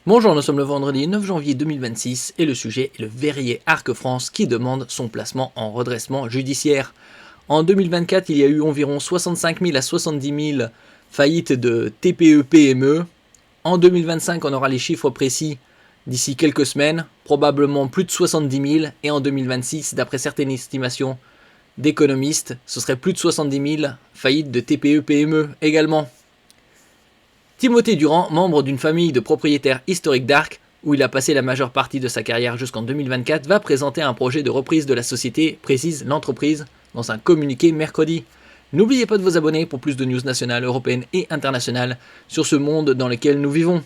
Bonjour, nous sommes le vendredi 9 janvier 2026 et le sujet est le verrier Arc France qui demande son placement en redressement judiciaire. En 2024, il y a eu environ 65 000 à 70 000 faillites de TPE-PME. En 2025, on aura les chiffres précis d'ici quelques semaines, probablement plus de 70 000. Et en 2026, d'après certaines estimations d'économistes, ce serait plus de 70 000 faillites de TPE-PME également. Timothée Durand, membre d'une famille de propriétaires historiques d'Arc, où il a passé la majeure partie de sa carrière jusqu'en 2024, va présenter un projet de reprise de la société, précise l'entreprise dans un communiqué mercredi. N'oubliez pas de vous abonner pour plus de news nationales, européennes et internationales sur ce monde dans lequel nous vivons.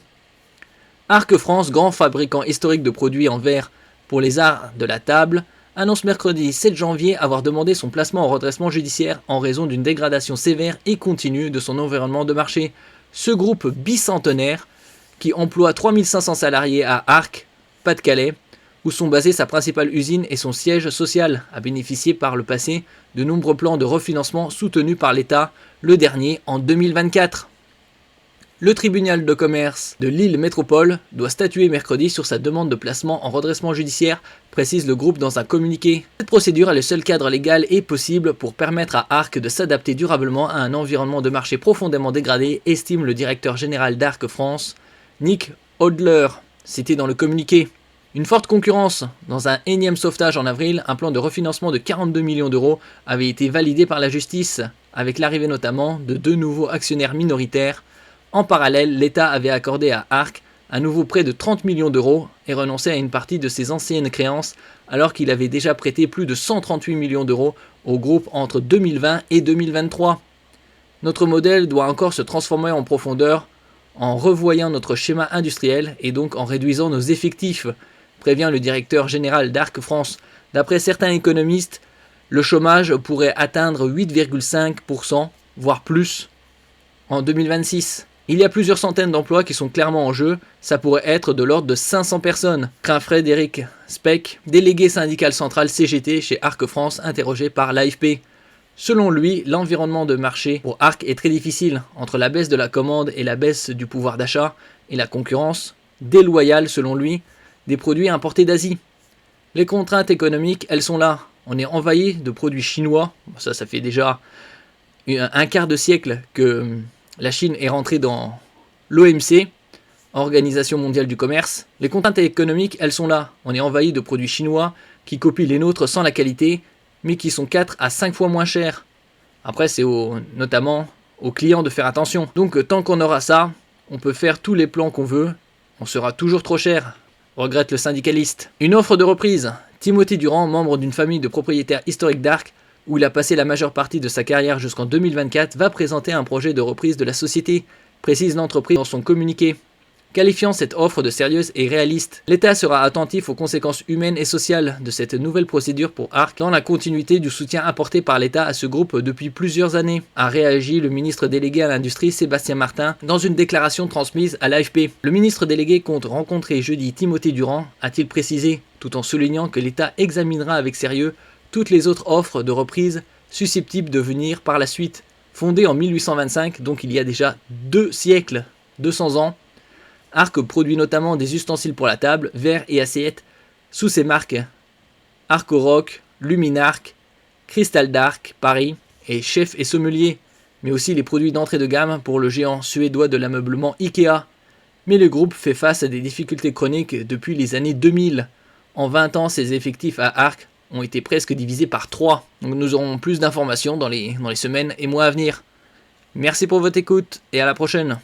Arc France, grand fabricant historique de produits en verre pour les arts de la table, annonce mercredi 7 janvier avoir demandé son placement en redressement judiciaire en raison d'une dégradation sévère et continue de son environnement de marché. Ce groupe bicentenaire, qui emploie 3500 salariés à Arc, Pas-de-Calais, où sont basées sa principale usine et son siège social, a bénéficié par le passé de nombreux plans de refinancement soutenus par l'État, le dernier en 2024. Le tribunal de commerce de Lille Métropole doit statuer mercredi sur sa demande de placement en redressement judiciaire, précise le groupe dans un communiqué. Cette procédure est le seul cadre légal et possible pour permettre à Arc de s'adapter durablement à un environnement de marché profondément dégradé, estime le directeur général d'Arc France, Nick Hodler, cité dans le communiqué. Une forte concurrence. Dans un énième sauvetage en avril, un plan de refinancement de 42 millions d'euros avait été validé par la justice, avec l'arrivée notamment de 2 nouveaux actionnaires minoritaires. En parallèle, l'État avait accordé à Arc un nouveau prêt de 30 millions d'euros et renoncé à une partie de ses anciennes créances alors qu'il avait déjà prêté plus de 138 millions d'euros au groupe entre 2020 et 2023. Notre modèle doit encore se transformer en profondeur en revoyant notre schéma industriel et donc en réduisant nos effectifs, prévient le directeur général d'Arc France. D'après certains économistes, le chômage pourrait atteindre 8,5%, voire plus, en 2026. Il y a plusieurs centaines d'emplois qui sont clairement en jeu, ça pourrait être de l'ordre de 500 personnes, craint Frédéric Speck, délégué syndical central CGT chez Arc France, interrogé par l'AFP. Selon lui, l'environnement de marché pour Arc est très difficile, entre la baisse de la commande et la baisse du pouvoir d'achat, et la concurrence, déloyale selon lui, des produits importés d'Asie. Les contraintes économiques, elles sont là. On est envahi de produits chinois, ça fait déjà un quart de siècle que la Chine est rentrée dans l'OMC, Organisation mondiale du commerce. Les contraintes économiques, elles sont là. On est envahi de produits chinois qui copient les nôtres sans la qualité, mais qui sont 4 à 5 fois moins chers. Après, c'est notamment aux clients de faire attention. Donc, tant qu'on aura ça, on peut faire tous les plans qu'on veut, on sera toujours trop cher, regrette le syndicaliste. Une offre de reprise. Timothée Durand, membre d'une famille de propriétaires historiques d'Arc, où il a passé la majeure partie de sa carrière jusqu'en 2024, va présenter un projet de reprise de la société, précise l'entreprise dans son communiqué. Qualifiant cette offre de sérieuse et réaliste, l'État sera attentif aux conséquences humaines et sociales de cette nouvelle procédure pour Arc dans la continuité du soutien apporté par l'État à ce groupe depuis plusieurs années, a réagi le ministre délégué à l'Industrie Sébastien Martin dans une déclaration transmise à l'AFP. Le ministre délégué compte rencontrer jeudi Timothée Durand, a-t-il précisé, tout en soulignant que l'État examinera avec sérieux toutes les autres offres de reprise susceptibles de venir par la suite. Fondée en 1825, donc il y a déjà 2 siècles, 200 ans, Arc produit notamment des ustensiles pour la table, verres et assiettes sous ses marques Arc-Rock, Luminarc, Cristal d'Arc, Paris et Chef et Sommelier, mais aussi les produits d'entrée de gamme pour le géant suédois de l'ameublement Ikea. Mais le groupe fait face à des difficultés chroniques depuis les années 2000. En 20 ans, ses effectifs à Arc ont été presque divisés par 3. Donc nous aurons plus d'informations dans les semaines et mois à venir. Merci pour votre écoute et à la prochaine.